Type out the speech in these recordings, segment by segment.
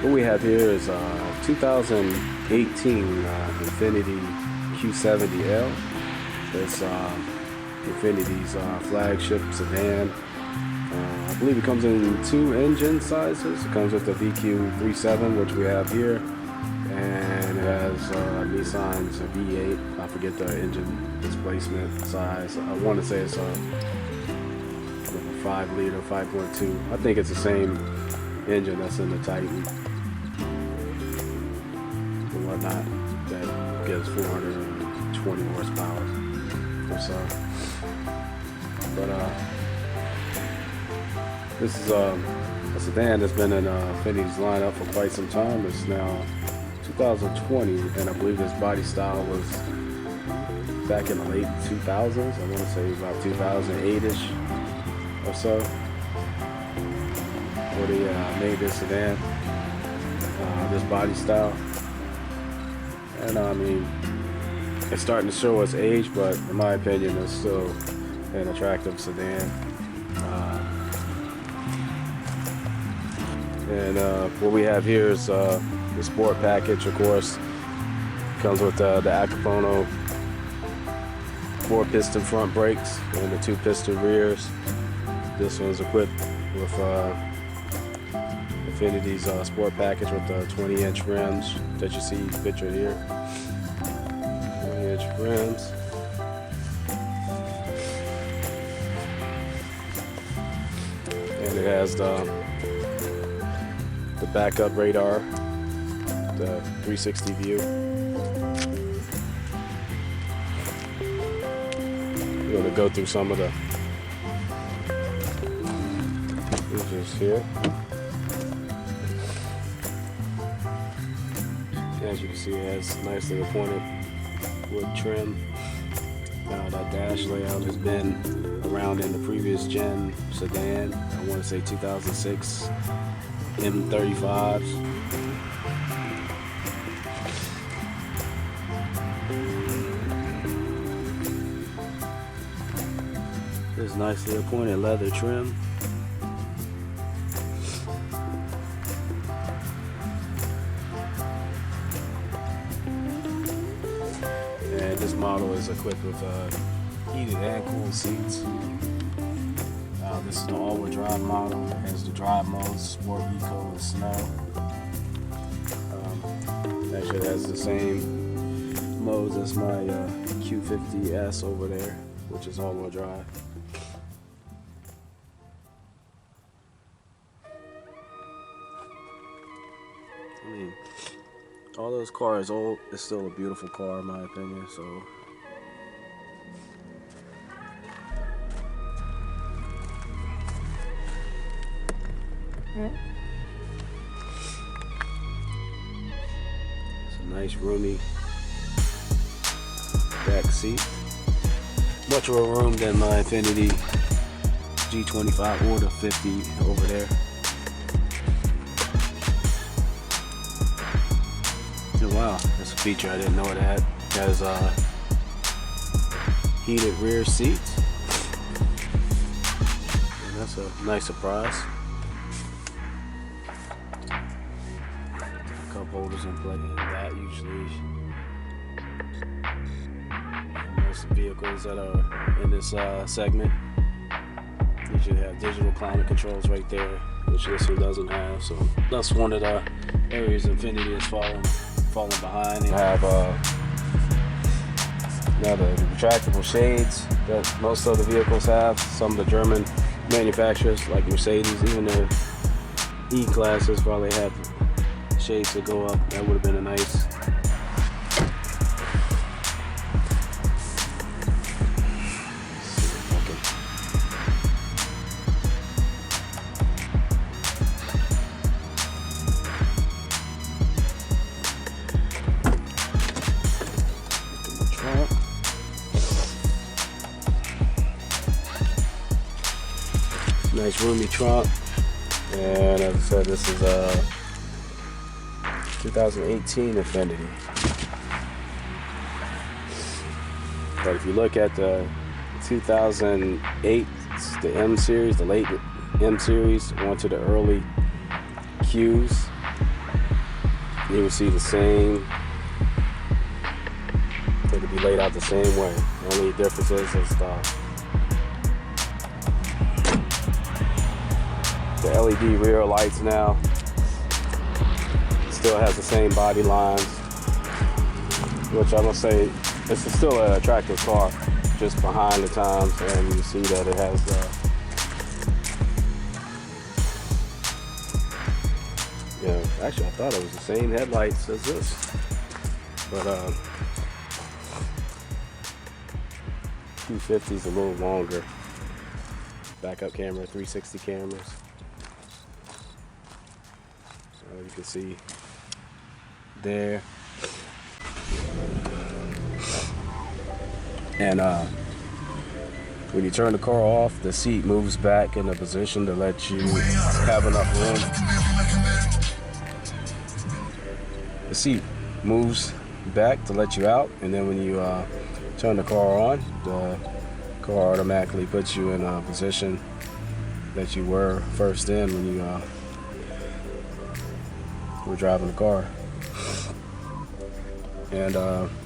What we have here is 2018 Infiniti Q70l. It's Infiniti's flagship sedan. I believe it comes in 2 engine sizes. It comes with the VQ37, which we have here, and it has Nissan's V8. I forget the engine displacement size. I want to say it's a 5 liter, 5.2. I think it's the same engine that's in the Titan and whatnot that gives 420 horsepower or so. But this is a sedan that's been in Infiniti's lineup for quite some time. It's now 2020, and I believe this body style was back in the late 2000s. I want to say about 2008-ish or so, where they made this sedan, this body style. And I mean, it's starting to show its age, but in my opinion, it's still an attractive sedan. And what we have here is the sport package, of course. Comes with the Acapone 4-piston front brakes and the 2-piston rears. This one's equipped with Infiniti's sport package with the 20-inch rims that you see pictured here. 20-inch rims. And it has the backup radar, the 360 view. We're going to go through some of the features here. As you can see, it has nicely appointed wood trim. That dash layout has been around in the previous gen sedan. I want to say 2006 M35s. This nicely appointed leather trim. And this model is equipped with heated and cooled seats. This is the all-wheel drive model. It has the drive modes, Sport, Eco, and Snow. Actually, it has the same modes as my Q50S over there, which is all-wheel drive. I mean, although this car is old, it's still a beautiful car in my opinion. So. It's a nice roomy back seat. Much more room than my Infiniti G25 or the 50 over there. Oh, wow, that's a feature I didn't know it had. It has heated rear seats. And that's a nice surprise. Cup holders in play, and that usually most vehicles that are in this segment usually have digital climate controls right there, which this one doesn't have. So that's one of the areas Infiniti is falling behind. They have the retractable shades that most of the vehicles have. Some of the German manufacturers like Mercedes, even their E-classes probably have shades that go up. That would have been a nice trunk. Nice roomy trunk. And as I said, this is 2018 Infiniti. But if you look at the 2008, the M series, the late M series, onto the early Qs, You will see the same. It'll be laid out the same way. The only difference is the LED rear lights now. Still has the same body lines, which I'm gonna say it's still an attractive car, just behind the times, and you see that it has the actually I thought it was the same headlights as this, but 250 is a little longer. Backup camera, 360 cameras. You can see there. And when you turn the car off, the seat moves back into position to let you have enough room. The seat moves back to let you out, and then when you turn the car on, the car automatically puts you in a position that you were first in when you were driving the car. And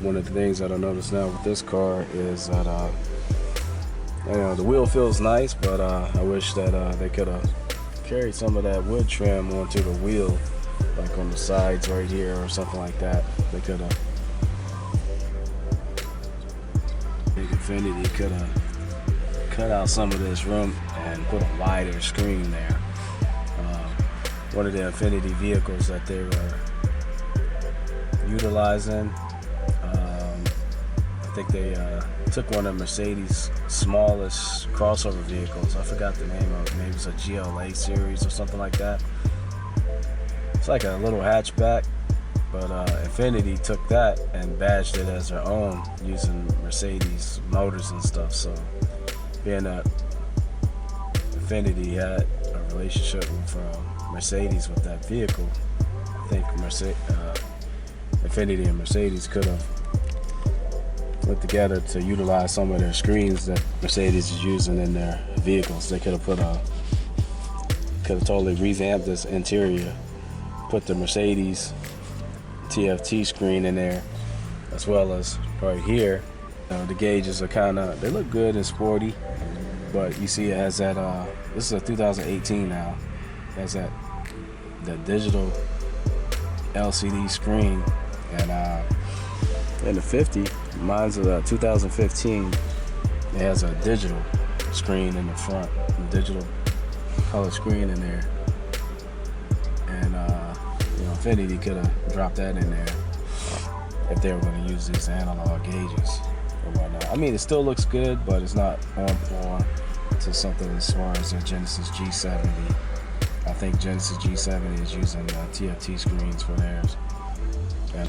one of the things that I notice now with this car is that the wheel feels nice, but I wish that they could have carried some of that wood trim onto the wheel, like on the sides right here or something like that. They could have. Infiniti could have cut out some of this room and put a wider screen there. One of the Infiniti vehicles that they were utilizing, I think they took one of Mercedes' smallest crossover vehicles. I forgot the name of it. Maybe it's a GLA series or something like that. It's like a little hatchback, but Infiniti took that and badged it as their own using Mercedes motors and stuff. So being that Infiniti had a relationship with Mercedes with that vehicle, I think Infiniti and Mercedes could have together to utilize some of their screens that Mercedes is using in their vehicles. They could have totally revamped this interior, put the Mercedes TFT screen in there, as well as right here. The gauges are they look good and sporty, but you see it has that, this is a 2018 now, it has that digital LCD screen, and in the 50, mine's a 2015, it has a digital screen in the front, a digital color screen in there, and Infiniti could have dropped that in there if they were going to use these analog gauges or whatnot. I mean, it still looks good, but it's not on par to something as far as the Genesis G70. I think Genesis G70 is using TFT screens for theirs. Yeah.